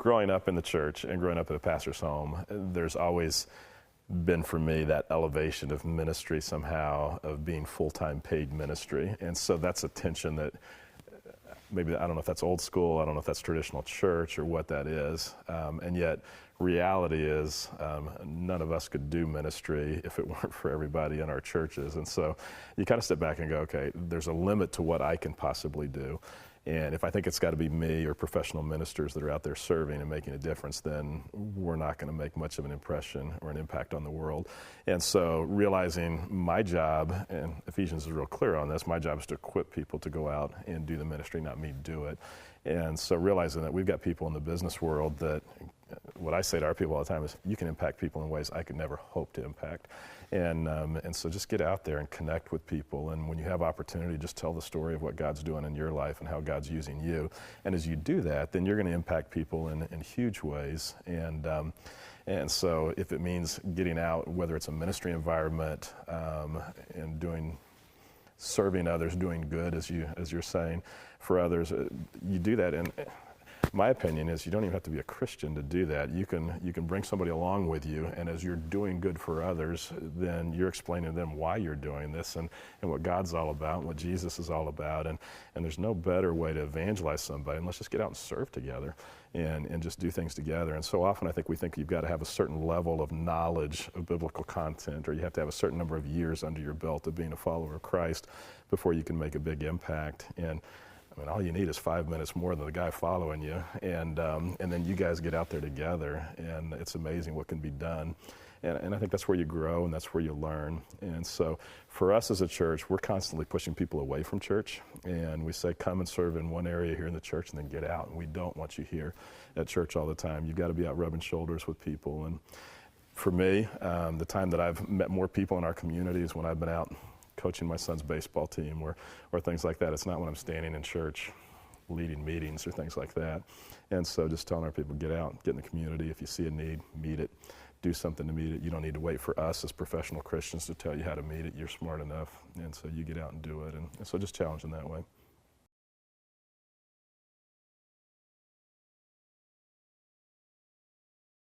growing up in the church and growing up at a pastor's home, there's always been for me that elevation of ministry somehow, of being full-time paid ministry. And so that's a tension that maybe, I don't know if that's old school, I don't know if that's traditional church or what that is. And yet reality is none of us could do ministry if it weren't for everybody in our churches. And so you kind of step back and go, okay, there's a limit to what I can possibly do. And if I think it's got to be me or professional ministers that are out there serving and making a difference, then we're not going to make much of an impression or an impact on the world. And so realizing my job, and Ephesians is real clear on this, my job is to equip people to go out and do the ministry, not me do it. And so realizing that we've got people in the business world that, what I say to our people all the time is, you can impact people in ways I could never hope to impact. And so just get out there and connect with people. And when you have opportunity, just tell the story of what God's doing in your life and how God's using you. And as you do that, then you're going to impact people in huge ways. And so if it means getting out, whether it's a ministry environment and serving others, doing good, as you're saying, for others, you do that. And my opinion is you don't even have to be a Christian to do that. You can bring somebody along with you, and as you're doing good for others, then you're explaining to them why you're doing this and what God's all about, and what Jesus is all about. And there's no better way to evangelize somebody than let's just get out and serve together and just do things together. And so often I think we think you've got to have a certain level of knowledge of biblical content, or you have to have a certain number of years under your belt of being a follower of Christ before you can make a big impact. And I mean, all you need is 5 minutes more than the guy following you, and then you guys get out there together, and it's amazing what can be done. And I think that's where you grow, and that's where you learn. And so for us as a church, we're constantly pushing people away from church, and we say, come and serve in one area here in the church and then get out. And we don't want you here at church all the time. You've got to be out rubbing shoulders with people. And for me, the time that I've met more people in our community is when I've been out coaching my son's baseball team or things like that. It's not when I'm standing in church leading meetings or things like that. And so just telling our people, get out, get in the community. If you see a need, meet it. Do something to meet it. You don't need to wait for us as professional Christians to tell you how to meet it. You're smart enough. And so you get out and do it. And so just challenge in that way.